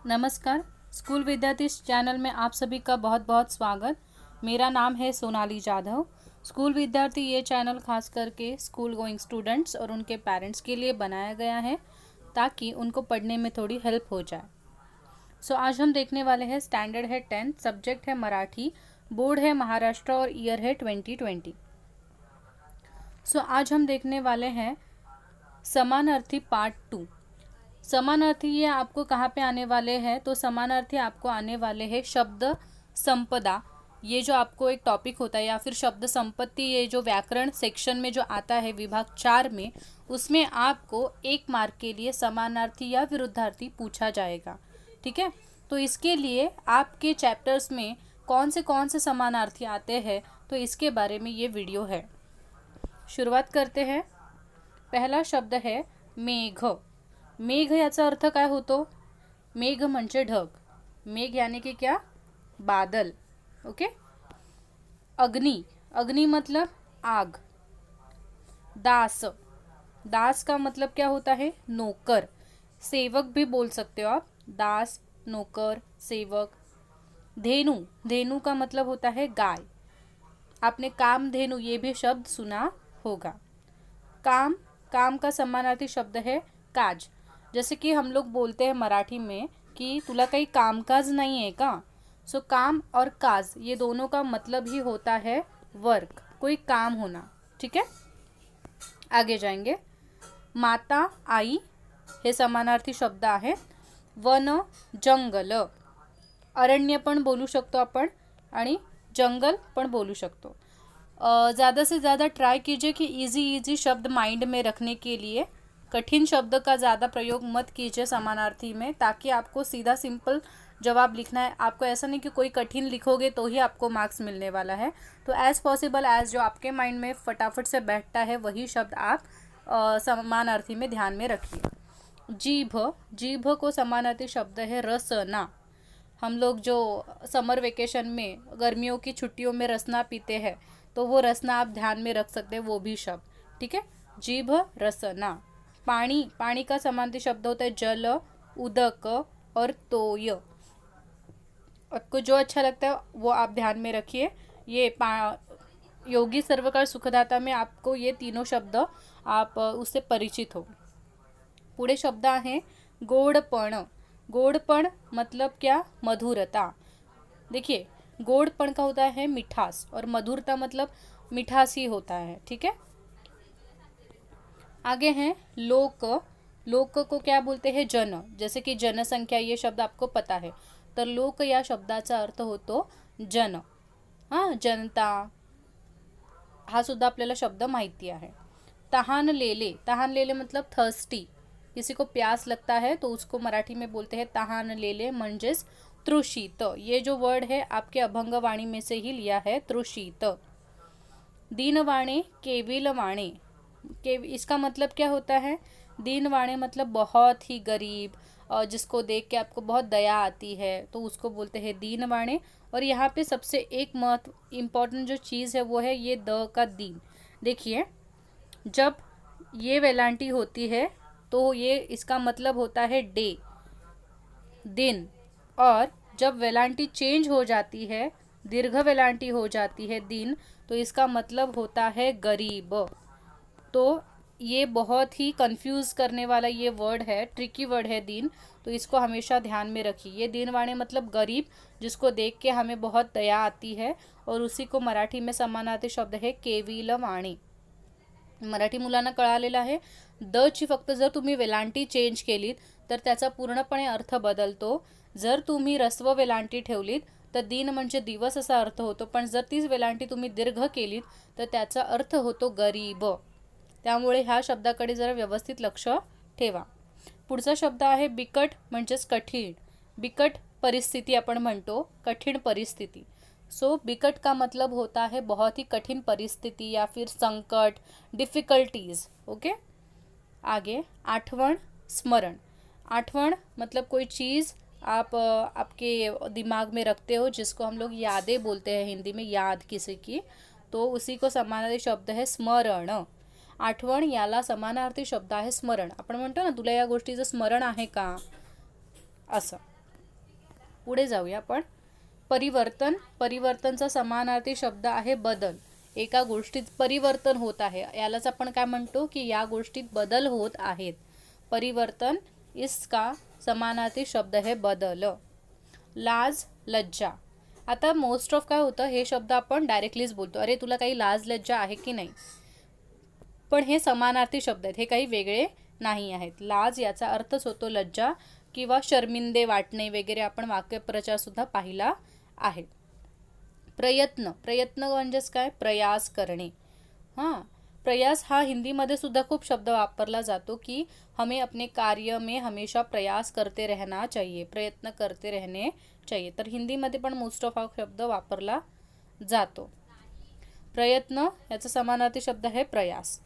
नमस्कार। स्कूल विद्यार्थी इस चैनल में आप सभी का बहुत बहुत स्वागत। मेरा नाम है सोनाली जाधव। स्कूल विद्यार्थी ये चैनल खास करके स्कूल गोइंग स्टूडेंट्स और उनके पेरेंट्स के लिए बनाया गया है ताकि उनको पढ़ने में थोड़ी हेल्प हो जाए। आज हम देखने वाले हैं, स्टैंडर्ड है 10th, सब्जेक्ट है मराठी, बोर्ड है महाराष्ट्र और ईयर है 2020। आज हम देखने वाले हैं समानार्थी पार्ट 2। समानार्थी ये आपको कहाँ पे आने वाले हैं, तो समानार्थी आपको आने वाले हैं शब्द संपदा। ये जो आपको एक टॉपिक होता है, या फिर शब्द संपत्ति, ये जो व्याकरण सेक्शन में जो आता है विभाग 4 में, उसमें आपको 1 मार्क के लिए समानार्थी या विरुद्धार्थी पूछा जाएगा। ठीक है, तो इसके लिए आपके चैप्टर्स में कौन से समानार्थी आते हैं, तो इसके बारे में ये वीडियो है। शुरुआत करते हैं। पहला शब्द है मेघ। मेघ याचा अर्थ काय होतो? मेघ म्हणजे ढग। मेघ यानी कि क्या? बादल। ओके। अग्नि, अग्नि मतलब आग। दास, दास का मतलब क्या होता है? नौकर। सेवक भी बोल सकते हो आप, दास, नौकर, सेवक। धेनु, धेनु का मतलब होता है गाय। आपने कामधेनु ये भी शब्द सुना होगा। काम, काम का समानार्थी शब्द है काज। जैसे कि हम लोग बोलते हैं मराठी में कि तुला काही कामकाज नहीं है का। काम और काज ये दोनों का मतलब ही होता है वर्क, कोई काम होना। ठीक है, आगे जाएंगे। माता, आई हे समानार्थी शब्द आहेत। वन, जंगल, अरण्य पण बोलू शकतो आपण आणि जंगल पण बोलू शकतो। ज़्यादा से ज़्यादा ट्राई कीजिए कि इजी शब्द माइंड में रखने के लिए कठिन शब्द का ज़्यादा प्रयोग मत कीजिए समानार्थी में, ताकि आपको सीधा सिंपल जवाब लिखना है। आपको ऐसा नहीं कि कोई कठिन लिखोगे तो ही आपको मार्क्स मिलने वाला है। तो एज़ पॉसिबल एज जो आपके माइंड में फटाफट से बैठता है वही शब्द आप समानार्थी में ध्यान में रखिए। जीभ, जीभ को समानार्थी शब्द है रसना। हम लोग जो समर वेकेशन में गर्मियों की छुट्टियों में रसना पीते हैं, तो वो रसना आप ध्यान में रख सकते हैं, वो भी शब्द। ठीक है, जीभ, रसना। पानी, पानी का समानार्थी शब्द होता है जल, उदक और तोय। आपको जो अच्छा लगता है वो आप ध्यान में रखिए। ये योगी सर्वकार सुखदाता में आपको ये तीनों शब्द आप उससे परिचित हो। पुढे शब्द आहे गोडपण। गोडपण मतलब क्या? मधुरता। देखिए, गोडपण का होता है मिठास और मधुरता मतलब मिठास ही होता है। ठीक है, आगे हैं लोक। लोक को क्या बोलते हैं? जन। जैसे कि जनसंख्या ये शब्द आपको पता है, तर लोक या शब्दाचा अर्थ होतो जन। हां, जनता हा सुद्धा आपल्याला शब्द माहिती आहे। तहानलेले, तहानलेले मतलब थर्स्टी। किसी को प्यास लगता है तो उसको मराठी में बोलते हैं तहानलेले, म्हणजेच तृषित। ये जो वर्ड है आपके अभंगवाणी में से ही लिया है, तृषित। दीनवाणे, केविलवाणे, के इसका मतलब क्या होता है? दीनवाणे मतलब बहुत ही गरीब, और जिसको देख के आपको बहुत दया आती है, तो उसको बोलते हैं दीनवाणे। और यहाँ पे सबसे एक महत्व इम्पॉर्टेंट जो चीज़ है वो है ये द का दीन। देखिए, जब ये वेलांटी होती है तो ये इसका मतलब होता है डे, दिन। और जब वेलांटी चेंज हो जाती है, दीर्घ वेलांटी हो जाती है दिन, तो इसका मतलब होता है गरीब। तो ये बहुत ही कंफ्यूज करने वाला ये वर्ड है, ट्रिकी वर्ड है दिन, तो इसको हमेशा ध्यान में रखिए। ये दीनवाणे मतलब गरीब, जिसको देख के हमें बहुत दया आती है, और उसी को मराठी में समानार्थी शब्द है केविलवाणे। मराठी मुलांना कळालेलं आहे। द ची फक्त जर तुम्ही वेलांटी चेंज केलीत तर त्याचा पूर्णपणे अर्थ बदलतो। जर तुम्ही रस्व वेलांटी ठेवलीत तर दिन म्हणजे दिवस असा अर्थ होतो, पण जर तीच वेलांटी तुम्ही दीर्घ केलीत तर त्याचा अर्थ होतो गरीब। त्यामुळे ह्या शब्दाकडे जरा व्यवस्थित लक्ष ठेवा। पुढचा शब्द आहे बिकट, म्हणजेच कठीण। बिकट परिस्थिती आपण म्हणतो, कठीण परिस्थिती। बिकट का मतलब होता है बहुत ही कठिन परिस्थिति या फिर संकट, डिफ़िकल्टीज। ओके, आगे आठवण, स्मरण। आठवण मतलब कोई चीज़ आप आपके दिमाग में रखते हो, जिसको हम लोग यादें बोलते हैं हिंदी में, याद किसी की, तो उसी को समानार्थी शब्द है स्मरण। आठवण याला समानार्थी शब्द आहे स्मरण। आपण म्हणतो ना, तुला या गोष्टीचं स्मरण आहे का, असं। पुढे जाऊया आपण. परिवर्तन. परिवर्तनचा समानार्थी शब्द आहे बदल. एका गोष्टीत परिवर्तन होत आहे, यालाच आपण काय म्हणतो की या गोष्टीत बदल होत आहेत. परिवर्तन इसका समानार्थी शब्द है बदल. लाज लज्जा. आता मोस्ट ऑफ काय होतं, हे शब्द आपण डायरेक्टलीच बोलतो, अरे तुला काही लाज लज्जा आहे की नाही, पण हे समानार्थी शब्द आहेत, हे काही वेगळे नाही आहेत. लाज याचा अर्थच होतो लज्जा किंवा शर्मिंदे वाटणे वगैरे आपण वाक्यप्रचार सुद्धा पाहिला आहे. प्रयत्न. प्रयत्न म्हणजेच काय, प्रयास करणे. हां, प्रयास हा हिंदीमध्ये सुद्धा खूप शब्द वापरला जातो की हमें अपने कार्य में हमेशा प्रयास करते रहना चाहिए, प्रयत्न करते रहने चाहिए. तर हिंदीमध्ये पण मोस्ट ऑफ हा शब्द वापरला जातो. प्रयत्न याचा समानार्थी शब्द आहे प्रयास.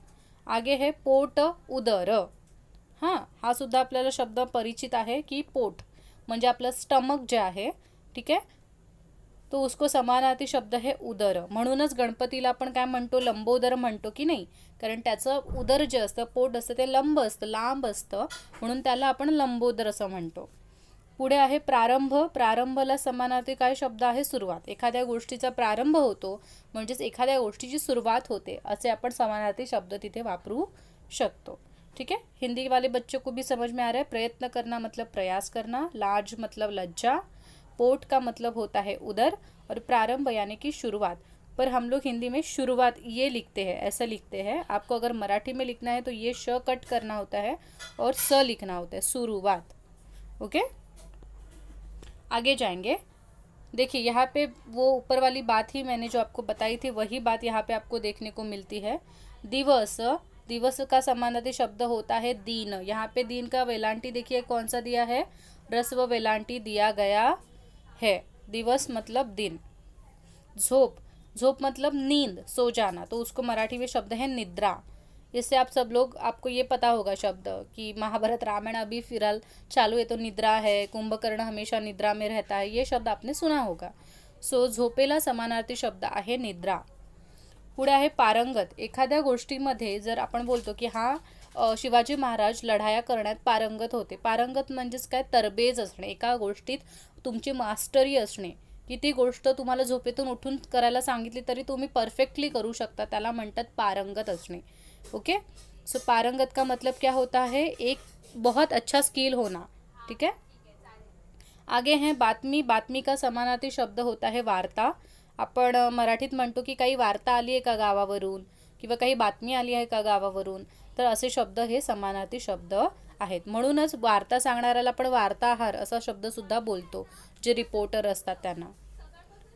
आगे है पोट उदर. हां, हा सुद्धा आपल्याला शब्द परिचित आहे की पोट म्हणजे आपलं स्टमक जे आहे, ठीक आहे, तो उसको समानार्थी शब्द है उदर. म्हणूनच गणपतीला आपण काय म्हणतो, लंबोदर म्हणतो की नाही, कारण त्याचं उदर जे असतं, पोट असतं, ते लंब असतं, लांब असतं, म्हणून त्याला आपण लंबोदर असं म्हणतो. पुढे आहे प्रारंभ. प्रारंभला समानार्थी काय शब्द आहे, सुरुवात. एखाद्या गोष्टीचा प्रारंभ होतो म्हणजेच एखाद्या गोष्टीची सुरुवात होते, असे आपण समानार्थी शब्द तिथे वापरू शकतो. ठीक है, हिंदी वाले बच्चों को भी समझ में आ रहा है. प्रयत्न करना मतलब प्रयास करना, लाज मतलब लज्जा, पोट का मतलब होता है उदर, और प्रारंभ यानी कि शुरुआत. पर हम लोग हिंदी में शुरुआत ये लिखते हैं, ऐसा लिखते हैं. आपको अगर मराठी में लिखना है तो ये श कट करना होता है और स लिखना होता है, शुरुआत. ओके, आगे जाएंगे. देखिए यहाँ पे वो ऊपर वाली बात ही मैंने जो आपको बताई थी, वही बात यहाँ पे आपको देखने को मिलती है. दिवस. दिवस का समानार्थी शब्द होता है दीन. यहाँ पे दीन का वेलांटी देखिए कौन सा दिया है, रस्व वेलांटी दिया गया है. दिवस मतलब दिन. झोप. झोप मतलब नींद, सो जाना, तो उसको मराठी में शब्द है निद्रा. इससे आप सब लोग, आपको ये पता होगा शब्द कि महाभारत रामायण अभी फिलहाल चालू है तो निद्रा है, कुंभकर्ण हमेशा निद्रा में रहता है, ये शब्द आपने सुना होगा. सो झोपेला समानार्थी शब्द आहे निद्रा. पुढे आहे पारंगत. एखाद्या गोष्टीमध्ये जर आपण बोलतो की हा शिवाजी महाराज लढाया करण्यात पारंगत होते. पारंगत म्हणजेच काय, तरबेज असणे, एका गोष्टीत तुमची मास्टरी असणे, की ती गोष्ट तुम्हाला झोपेतून उठून करायला सांगितली तरी तुम्ही परफेक्टली करू शकता, त्याला म्हणतात पारंगत असणे. ओके, सो पारंगत का मतलब क्या होता है, एक बहुत अच्छा स्किल होना. ठीक है, आगे है बातमी. बातमी का समानार्थी शब्द होता है वार्ता. आपण मराठीत म्हणतो की काही वार्ता आली आहे का गावावरून, किंवा काही बातमी आली आहे का गावावरून, तर असे शब्द हे समानार्थी शब्द आहेत. म्हणूनच वार्ता सांगणाऱ्याला आपण वार्ताहर असा शब्द सुद्धा बोलतो, जे रिपोर्टर असतात त्यांना.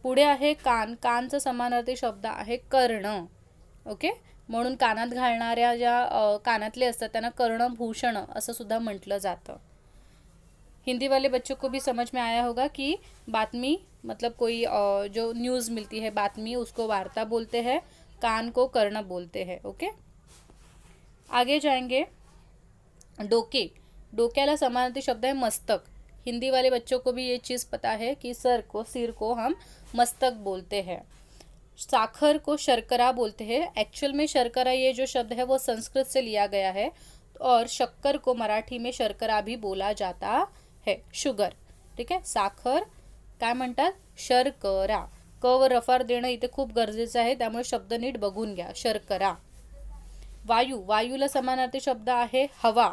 पुढे आहे कान. कानचा समानार्थी शब्द आहे कर्ण. ओके, म्हणून कानात घालणाऱ्या ज्या कानातले असतात त्यांना कर्णभूषण असं सुद्धा म्हटलं जातं. हिंदी वाले बच्चों को भी समझ में आया होगा कि बातमी मतलब कोई जो न्यूज़ मिलती है, बातमी, उसको वार्ता बोलते हैं, कान को कर्ण बोलते हैं. ओके, आगे जाएंगे. डोके. डोक्याला समानार्थी शब्द है मस्तक. हिंदी वाले बच्चों को भी ये चीज़ पता है कि सिर को हम मस्तक बोलते हैं. साखर को शर्करा बोलते हैं. एक्चुअल में शर्करा ये जो शब्द है वो संस्कृत से लिया गया है, और शक्कर को मराठी में शर्करा भी बोला जाता है, शुगर. ठीक आहे, साखर काय म्हणतात, शर्करा. क व रफार देणं इथे खूप गरजेचं आहे, त्यामुळे शब्द नीट बघून घ्या, शर्करा. वायू. वायूला समानार्थी शब्द आहे हवा.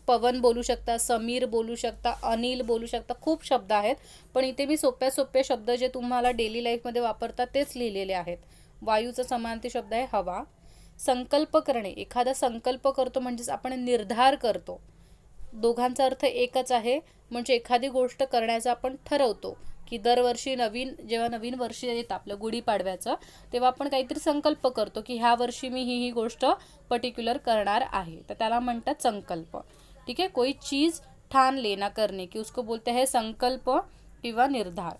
पवन बोलू शकता, समीर बोलू शकता, अनिल बोलू शकता, खूप शब्द आहेत, पण इथे मी सोप्या शब्द जे तुम्हाला डेली लाईफमध्ये वापरतात तेच लिहिलेले आहेत. वायूचा समानार्थी शब्द आहे हवा. संकल्प करणे. एखादा संकल्प करतो म्हणजेच आपण निर्धार करतो, दोघांचा अर्थ एकच आहे. म्हणजे एखादी गोष्ट करण्याचा आपण ठरवतो, की दरवर्षी जेव्हा नवीन वर्ष येतं आपलं गुढीपाडव्याचं, तेव्हा आपण काहीतरी संकल्प करतो की ह्या वर्षी मी ही गोष्ट पर्टिक्युलर करणार आहे, तर त्याला म्हणतात संकल्प. ठीक है, कोई चीज़ ठान लेना करने की, उसको बोलते हैं संकल्प किंवा निर्धार.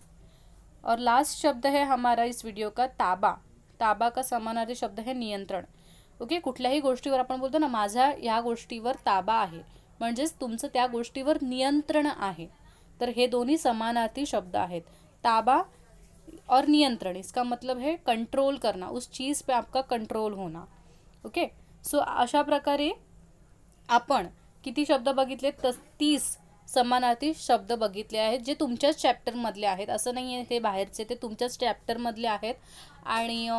और लास्ट शब्द है हमारा इस वीडियो का ताबा. ताबा का समानार्थी शब्द है नियंत्रण. ओके, कुठल्याही गोष्टीवर आपण बोलतो ना, माझा या गोष्टीवर ताबा आहे, म्हणजेच तुमचं त्या गोष्टीवर नियंत्रण आहे. तर हे दोन्ही समानार्थी शब्द आहेत. ताबा और नियंत्रण, इसका मतलब है कंट्रोल करना, उस चीज़ पे आपका कंट्रोल होना. ओके, सो अशा प्रकारे आपण किती शब्द बघितले, 30 समानार्थी शब्द बघितले आहेत जे तुमच्याच चॅप्टरमधले आहेत, असं नाही आहे ते बाहेरचे, ते तुमच्याच चॅप्टरमधले आहेत. आणि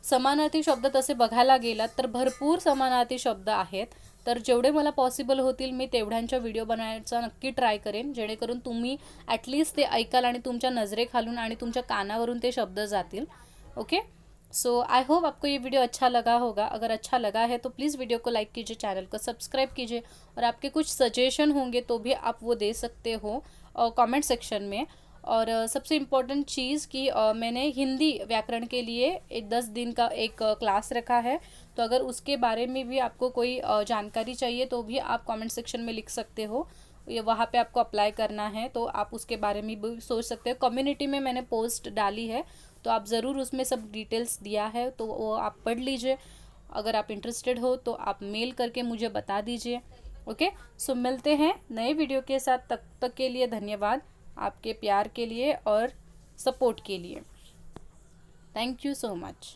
समानार्थी शब्द तसे बघायला गेलात तर भरपूर समानार्थी शब्द आहेत. तर जेवढे मला पॉसिबल होतील मी तेवढ्यांच्या व्हिडिओ बनवायचा नक्की ट्राय करेन, जेणेकरून तुम्ही ॲटलिस्ट ते ऐकाल आणि तुमच्या नजरेखालून आणि तुमच्या कानावरून ते शब्द जातील. ओके, सो आई होप आपको ये वीडियो अच्छा लगा होगा. अगर अच्छा लगा है तो प्लीज़ वीडियो को लाइक कीजिए, चैनल को सब्सक्राइब कीजिए, और आपके कुछ सजेशन होंगे तो भी आप वो दे सकते हो कमेंट सेक्शन में. और सबसे इम्पोर्टेंट चीज़ कि मैंने हिंदी व्याकरण के लिए 10 दिन का एक क्लास रखा है, तो अगर उसके बारे में भी आपको कोई जानकारी चाहिए तो भी आप कमेंट सेक्शन में लिख सकते हो. ये वहाँ पे आपको अप्लाई करना है तो आप उसके बारे में भी सोच सकते हो. कम्युनिटी में मैंने पोस्ट डाली है तो आप ज़रूर उसमें सब डिटेल्स दिया है, तो वो आप पढ़ लीजिए. अगर आप इंटरेस्टेड हो तो आप मेल करके मुझे बता दीजिए. ओके, सो मिलते हैं नए वीडियो के साथ. तब तक के लिए धन्यवाद आपके प्यार के लिए और सपोर्ट के लिए. Thank you so much.